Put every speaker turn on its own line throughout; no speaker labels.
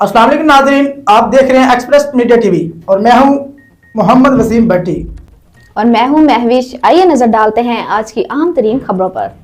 अस्सलाम वालेकुम नाज़रीन, आप देख रहे हैं एक्सप्रेस मीडिया टीवी और मैं हूं मोहम्मद वसीम भट्टी।
और मैं हूं महविश। आइए नजर डालते हैं आज की अहम तरीन खबरों पर।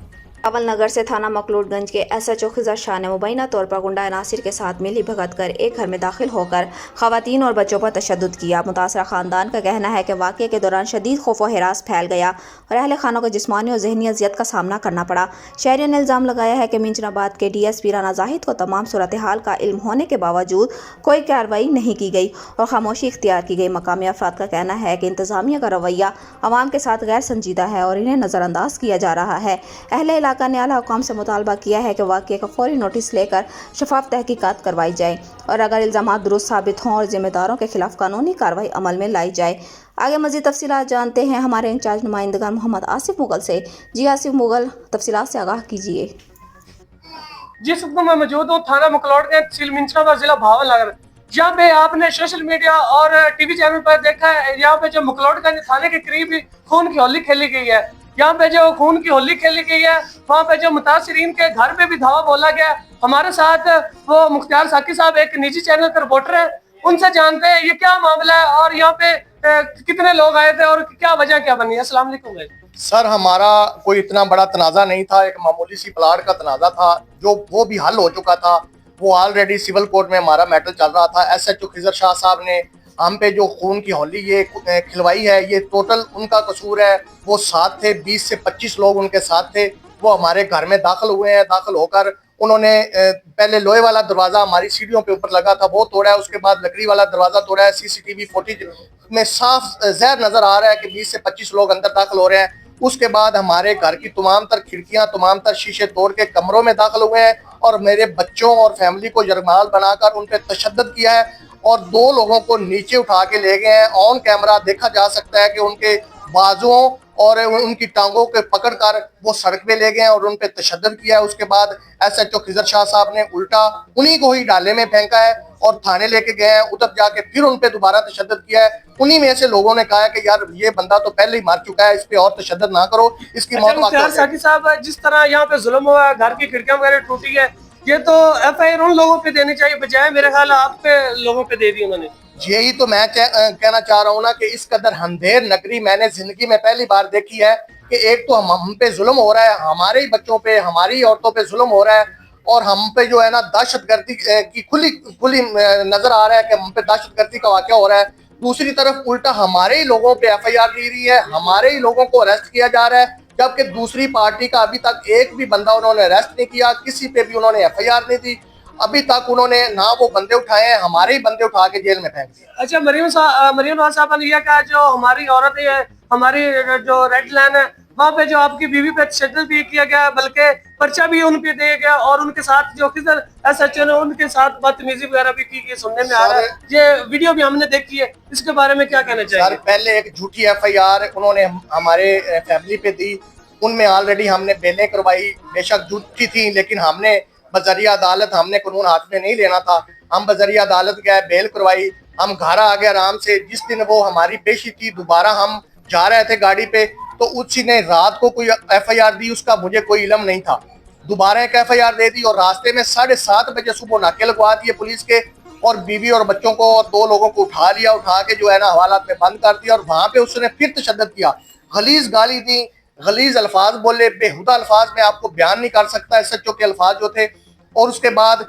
अवल नगर से थाना मकलूडगंज के SHO खिज़र शाह ने मुबैना तौर पर गुंडा नासिर के साथ मिली भगत कर एक घर में दाखिल होकर खवातीन और बच्चों पर तशद्दुद किया। मुतासरा खानदान का कहना है कि वाक़ये के दौरान शदीद खौफ व हिरास फैल गया और अहले खानों को जिस्मानी और ज़हनी अजियत का सामना करना पड़ा। शहरियों ने इल्ज़ाम लगाया है कि मिंचनाबाद के DSP राना जाहिद को तमाम सूरत हाल का इल्म होने के बावजूद कोई कार्रवाई नहीं की गई और खामोशी इख्तियार की गई। मकामी अफराद का कहना है कि इंतज़ामिया का रवैया अवाम के साथ गैर संजीदा है और इन्हें नज़रअंदाज किया जा रहा है। अहले इलाका ने आला हुकाम से मुतालबा किया है कि वाक़ये का फौरी नोटिस लेकर शफाफ तहकीकात करवाई जाए और अगर इल्ज़ामात दुरुस्त साबित हों और जिम्मेदारों के खिलाफ कानूनी कार्रवाई अमल में लाई जाए। आगे मज़ीद तफसीलात जानते हैं हमारे इंचार्ज नुमाइंदगान मोहम्मद आसिफ मुगल से। जी आसिफ मुगल, तफसीलात से आगाह कीजिए।
जिस वक्त मैं मौजूद हूँ थाना मकलौडगंज तहसील मिंचनाबाद जिला भावलनगर, जहाँ पे आपने सोशल मीडिया और टीवी चैनल पर देखा है, यहाँ पे जो मकलौडगंज थाने के करीब ही खून की होली खेली गई है। यहाँ पे जो खून की होली खेली गई है, वहाँ पे जो मुतासिरीन के घर पे भी धावा बोला गया। हमारे साथ वो मुख्तार साकी साहब एक निजी चैनल के रिपोर्टर है, उनसे जानते हैं ये क्या मामला है और यहाँ पे कितने लोग आए थे और क्या वजह क्या बनी है। अस्सलाम वालेकुम भाई।
सर, हमारा कोई इतना बड़ा तनाज़ा नहीं था, एक मामूली सी प्लाट का तनाज़ा था जो वो भी हल हो चुका था। वो ऑलरेडी सिविल कोर्ट में हमारा मैटर चल रहा था। SHO खिज़र शाह साहब ने हम पे जो खून की होली ये खिलवाई है, ये टोटल उनका कसूर है। वो साथ थे, 20 से 25 लोग उनके साथ थे। वो हमारे घर में दाखिल हुए हैं। दाखिल होकर उन्होंने पहले लोहे वाला दरवाज़ा हमारी सीढ़ियों पे ऊपर लगा था वो तोड़ा है, उसके बाद लकड़ी वाला दरवाज़ा तोड़ा है। CCTV फुटेज में साफ ज़ाहिर नज़र आ रहा है कि 20 से 25 लोग अंदर दाखिल हो रहे हैं। उसके बाद हमारे घर की तमाम तर खिड़कियां, तमाम तर शीशे तोड़ के कमरों में दाखिल हुए हैं और मेरे बच्चों और फैमिली को यरगमाल बनाकर उन पर तशद्दुद किया है और 2 लोगों को नीचे उठा के ले गए हैं। ऑन कैमरा देखा जा सकता है कि उनके बाजुओं और उनकी टांगों के पकड़कर वो सड़क पे ले गए हैं और उन पे तशद्दुद किया है। उसके बाद SHO खिज़र शाह साहब ने उल्टा उन्हीं को ही डाले में फेंका है और थाने लेके गए हैं। उधर जाके फिर उन पे दोबारा तशद्दुद किया है। उन्हीं में से लोगों ने कहा है कि यार ये बंदा तो पहले ही मार चुका है, इस पे और तशद्दुद ना करो, इसकी मौत
मुख्तार साकी साहब, जिस तरह यहाँ पे जुल्म हुआ है, घर की खिड़कियां वगैरह टूटी है, ये तो FIR उन लोगों पे देनी चाहिए, बजाय मेरे ख्याल आप पे लोगों पे दे दी उन्होंने।
यही तो मैं कहना चाह रहा हूँ ना कि इस कदर अंधेर नगरी मैंने जिंदगी में पहली बार देखी है कि एक तो हम पे जुल्म हो रहा है, हमारे ही बच्चों पे, हमारी औरतों पे जुल्म हो रहा है और हम पे जो है ना दहशतगर्दी की खुली नजर आ रहा है कि हम पे दहशतगर्दी का वाक़या हो रहा है। दूसरी तरफ उल्टा हमारे ही लोगों पे FIR दी रही है, हमारे ही लोगों को अरेस्ट किया जा रहा है, जबकि दूसरी पार्टी का अभी तक एक भी बंदा उन्होंने अरेस्ट नहीं किया, किसी पे भी उन्होंने FIR नहीं दी। अभी तक उन्होंने ना वो बंदे उठाए हैं, हमारे ही बंदे उठा के जेल में फेंक दिया।
अच्छा, मरियम साहब ने यह कहा जो हमारी औरतें है, हमारी जो रेड लाइन है, वहाँ पे जो आपकी बीवी पे तशद्दुद भी किया गया, बल्कि पर्चा भी उन पे दिया गया और उनके साथ जो खिज़र SHO ने उनके साथ बदतमीजी वगैरह भी की, ये सुनने में आ रहा है। ये वीडियो भी हमने देखी है, इसके बारे में क्या कहना चाहिए?
सर, पहले एक झूठी FIR उन्होंने हमारे फैमिली पे दी, उनमें ऑलरेडी हमने बेलें करवाई, बेशक झूठी थी लेकिन हमने बजरिया अदालत, हमने कानून हाथ में नहीं लेना था, हम बजरिया अदालत गए, बेल करवाई, हम घर आ गए आराम से। जिस दिन वो हमारी पेशी थी, दोबारा हम जा रहे थे गाड़ी पे, तो उसी ने रात को कोई FIR दी, उसका मुझे कोई इल्म नहीं था। दोबारा एक FIR दे दी और रास्ते में 7:30 बजे सुबह नाके लगवा दिए पुलिस के और बीवी और बच्चों को और 2 लोगों को उठा लिया, उठा के जो है ना हवालात में बंद कर दिया और वहाँ पे उसने फिर तशद्दुद किया, गलीज गाली दी, गलीज अल्फाज बोले, बेहुदा अल्फाज में आपको बयान नहीं कर सकता SHO के अल्फाज जो थे। और उसके बाद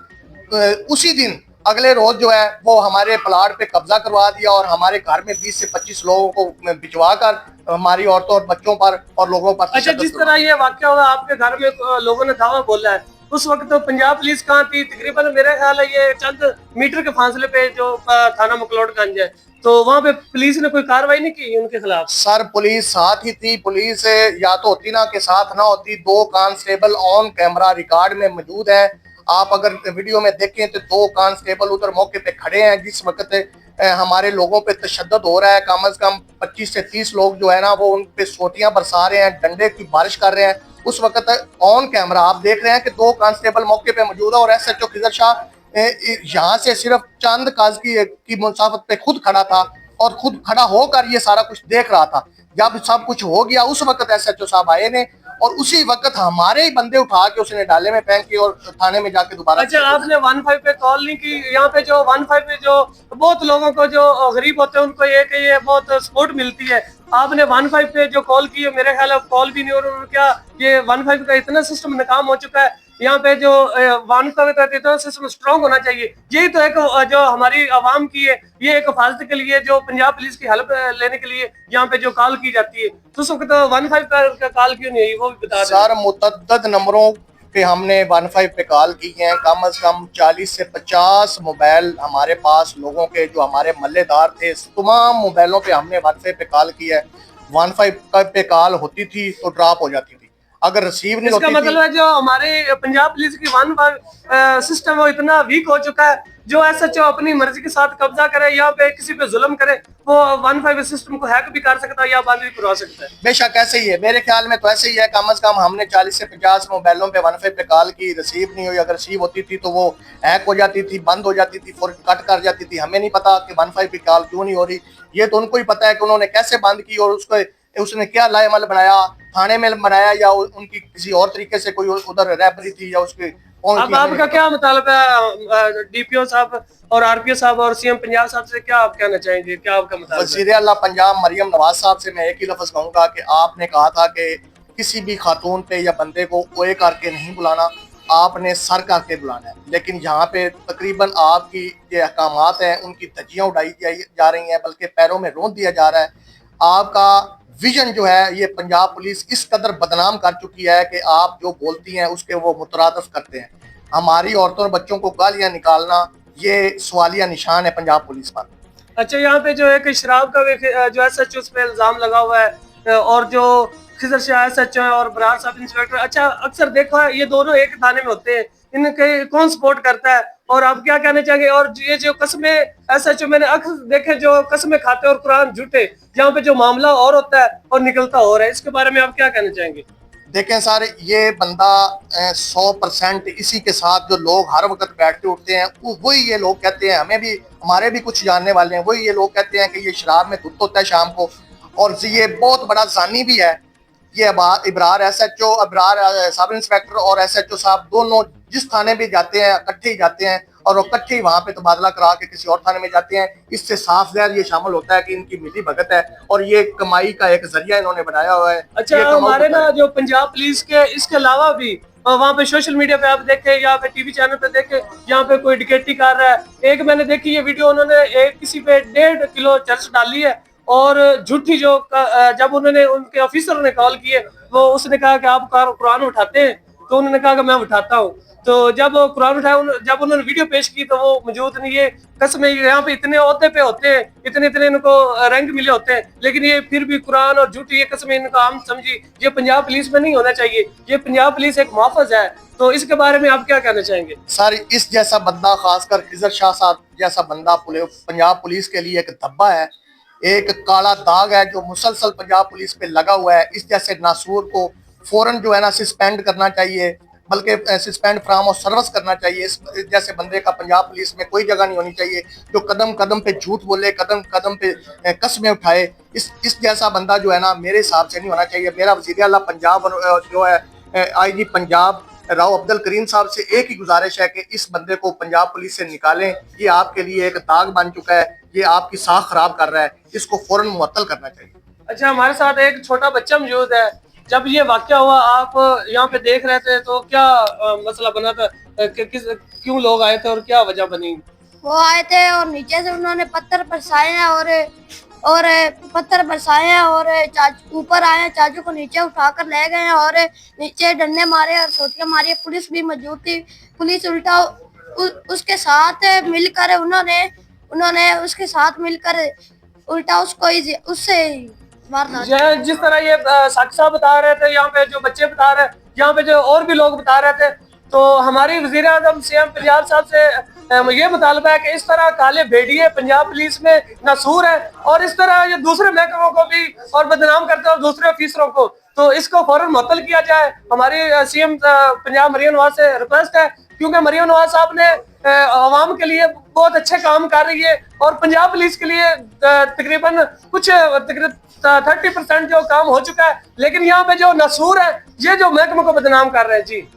उसी दिन अगले रोज जो है वो हमारे प्लाट पे कब्जा करवा दिया और हमारे घर में 20 से 25 लोगों को भिजवा कर हमारी औरतों और बच्चों पर और लोगों पर।
अच्छा, जिस तरह ये वाकया हुआ, आपके घर में लोगों ने धावा बोला है, उस वक्त तो पंजाब पुलिस कहाँ थी? तकरीबन मेरे ख्याल है ये चंद मीटर के फासले पे जो थाना मकलौडगंज है, तो वहाँ पे पुलिस ने कोई कार्रवाई नहीं की उनके खिलाफ?
सर, पुलिस साथ ही थी। पुलिस या तो होती ना के साथ ना होती। 2 कांस्टेबल ऑन कैमरा रिकॉर्ड में मौजूद है। आप अगर वीडियो में देखें तो 2 कांस्टेबल उधर मौके पे खड़े हैं जिस वक्त हमारे लोगों पे तशद्दुद हो रहा है। कम से कम 25 से 30 लोग जो है ना वो उन पे सोटियां बरसा रहे हैं, डंडे की बारिश कर रहे हैं। उस वक्त ऑन कैमरा आप देख रहे हैं कि 2 कांस्टेबल मौके पे मौजूद है और SHO खिज़र शाह यहाँ से सिर्फ चंद काज की मुसाफत पे खुद खड़ा था और खुद खड़ा होकर ये सारा कुछ देख रहा था। जब सब कुछ हो गया उस वक्त SHO साहब आए ने और उसी वक्त हमारे ही बंदे उठा के उसने डाले में फेंक के और थाने में जाके दोबारा।
अच्छा, आपने 15 पे कॉल नहीं की? यहाँ पे जो 15 पे जो बहुत लोगों को जो गरीब होते हैं उनको ये बहुत सपोर्ट मिलती है। आपने 15 पे जो कॉल की है, मेरे ख्याल है कॉल भी नहीं, और क्या ये 15 का इतना सिस्टम नाकाम हो चुका है। यहाँ पे जो 15 का इतना सिस्टम स्ट्रॉन्ग होना चाहिए। यही तो एक जो हमारी आवाम की है, ये एक हिफाजत के लिए जो पंजाब पुलिस की हेल्प लेने के लिए यहाँ पे जो कॉल की जाती है, तो उस वक्त 15 का कॉल क्यों नहीं हुई, वो भी बता दें।
सर मुतअद्दद नंबरों पे हमने 15 पे कॉल की हैं। कम अज कम 40 से 50 मोबाइल हमारे पास लोगों के जो हमारे मल्लेदार थे, तमाम मोबाइलों पे हमने 15 पे कॉल की है। 15 पे कॉल होती थी तो ड्रॉप हो जाती थी, अगर रिसीव नहीं
इसका
होती
मतलब है जो हमारे पंजाब पुलिस की 15 सिस्टम वो इतना वीक हो चुका है, जो एसएचओ अपनी मर्जी के साथ कब्जा करे, यहाँ पे किसी पे जुल्म करे, वो 15 सिस्टम को हैक भी कर सकता है या बंद भी करवा सकता है।
बेशक ऐसे ही है, मेरे ख्याल में तो ऐसे ही है। कम अज कम हमने 40 से 50 मोबाइलों पे 15 पे कॉल की, रिसीव नहीं हुई। अगर रिसीव होती थी तो वो हैक हो जाती थी, बंद हो जाती थी, फौरन कट कर जाती थी। हमें नहीं पता कि 15 पे कॉल क्यों नहीं हो रही, ये तो उनको ही पता है कि उन्होंने कैसे बंद की और उसने क्या लाएमल बनाया, थाने में बनाया या उनकी किसी और तरीके से कोई उधर रैबरी थी या उसके।
अब आपका क्या मुतालबा है डीपीओ साहब और आरपीओ साहब और सीएम पंजाब साहब से, क्या आप कहना चाहेंगे, क्या आपका मुतालबा है?
वज़ीर आला पंजाब मरियम नवाज साहब से मैं एक ही लफ्ज कहूंगा कि आपने कहा था कि किसी भी खातून पे या बंदे को ओए करके नहीं बुलाना, आपने सर करके बुलाना है। लेकिन यहाँ पे तकरीबन आपकी जो अहकामात हैं उनकी धज्जियां उड़ाई जा रही हैं, बल्कि पैरों में रोंद दिया जा रहा है। आपका विजन जो है, ये पंजाब पुलिस इस कदर बदनाम कर चुकी है कि आप जो बोलती हैं उसके वो मुतरादफ करते हैं। हमारी औरतों और बच्चों को गालियां निकालना ये सवालिया निशान है पंजाब पुलिस पर।
अच्छा, यहाँ पे जो एक शराब का जो एसएचओ उस पे इल्जाम लगा हुआ है, और जो खिजर शाह एसएचओ है और बरार साहब इंस्पेक्टर, अच्छा अक्सर देखा है ये दोनों एक थाने में होते हैं, इनके कौन सपोर्ट करता है, और आप क्या कहना चाहेंगे? और ये जो कस्में एसएचओ मैंने अक्सर देखे जो कस्में खाते और कुरान झूठे, यहाँ पे जो मामला और होता है और निकलता और है, इसके बारे में आप क्या कहना चाहेंगे?
देखें सर, ये बंदा 100% इसी के साथ जो लोग हर वक्त बैठते उठते हैं, वही ये लोग कहते हैं, हमें भी हमारे भी कुछ जानने वाले हैं, वही ये लोग कहते हैं कि ये शराब में धुत होता है शाम को, और ये बहुत बड़ा जानी भी है। ये Ibrar SHO, Ibrar sub inspector और एसएचओ साहब दोनों जिस थाने भी जाते हैं इकट्ठे ही जाते हैं, और वो इकट्ठे ही वहां पे तबादला करा के किसी और थाने में जाते हैं। इससे साफ ज़ाहिर ये शामिल होता है कि इनकी मिली भगत है और ये कमाई का एक जरिया इन्होंने बनाया हुआ है।
अच्छा, हमारे ना जो पंजाब पुलिस के इसके अलावा भी वहाँ पे सोशल मीडिया पे आप देखे, यहाँ पे टीवी चैनल पे देखे, यहाँ पे कोई डिकेटी कर रहा है। एक मैंने देखी ये वीडियो, उन्होंने एक किसी पे 1.5 किलो चरस डाली है, और झूठी जो जब उन्होंने उनके ऑफिसर ने कॉल किए, वो उसने कहा कि आप कुरान उठाते हैं, तो उन्होंने कहा कि मैं उठाता हूँ। तो जब कुरान उठाया, जब उन्होंने वीडियो पेश की तो वो मौजूद नहीं। ये कसमें यहाँ पे इतने ओहदे पे होते हैं, इतने इनको रैंक मिले होते हैं, लेकिन ये फिर भी कुरान और झूठी ये कसमें इनको आम समझी। ये पंजाब पुलिस में नहीं होना चाहिए, ये पंजाब पुलिस एक मुहफ़्फ़ज़ है। तो इसके बारे में आप क्या कहना चाहेंगे?
सर, इस जैसा बंदा, खासकर खिजर शाह साहब जैसा बंदा पंजाब पुलिस के लिए एक धब्बा है, एक काला दाग है जो मुसलसल पंजाब पुलिस पे लगा हुआ है। इस जैसे नासूर को फौरन जो है ना सस्पेंड करना चाहिए, बल्कि सस्पेंड फ्रॉम और सर्विस करना चाहिए। इस जैसे बंदे का पंजाब पुलिस में कोई जगह नहीं होनी चाहिए, जो कदम कदम पे झूठ बोले, कदम कदम पे कस्में उठाए। इस जैसा बंदा जो है ना मेरे हिसाब से नहीं होना चाहिए। मेरा वज़ीर आला पंजाब जो है आईजी पंजाब राव अब्दुल करीम साहब से एक ही गुजारिश है कि इस बंदे को पंजाब पुलिस से निकालें। ये आपके लिए एक दाग बन चुका है, ये आपकी साख खराब कर रहा है, इसको फौरन मुअत्तल करना चाहिए।
अच्छा, हमारे साथ एक छोटा बच्चा मौजूद है। जब ये वाकया हुआ, आप यहाँ पे देख रहे थे, तो क्या मसला बना था? क्यों लोग आए थे और क्या वजह बनी?
वो आए थे और नीचे से उन्होंने पत्थर बरसाए हैं और पत्थर बरसाए हैं और ऊपर आए हैं, चाचू को नीचे उठाकर ले गए हैं और नीचे डंडे मारे और सोटियां मारी। पुलिस भी मौजूद थी। पुलिस उल्टा उसके साथ मिलकर उन्होंने उसके साथ मिलकर उल्टा उससे
जिस तरह ये साक्षी साहब बता रहे थे, यहाँ पे जो बच्चे बता रहे, यहाँ पे जो और भी लोग बता रहे थे, तो हमारी वज़ीर आज़म सीएम पंजाब साहब से ये मुतालबा है कि इस तरह काले भेड़िए पंजाब पुलिस में नासूर है, और इस तरह ये दूसरे महकमों को भी और बदनाम करते हैं और दूसरे ऑफिसरों को। तो इसको फौरन मुअत्तल किया जाए। हमारी सीएम पंजाब मरियम नवाज से रिक्वेस्ट है, क्योंकि मरियम नवाज साहब ने आवाम के लिए बहुत अच्छे काम कर रही है और पंजाब पुलिस के लिए तकरीबन कुछ 30% जो काम हो चुका है, लेकिन यहाँ पे जो नसूर है ये जो महकमे को बदनाम कर रहे हैं जी।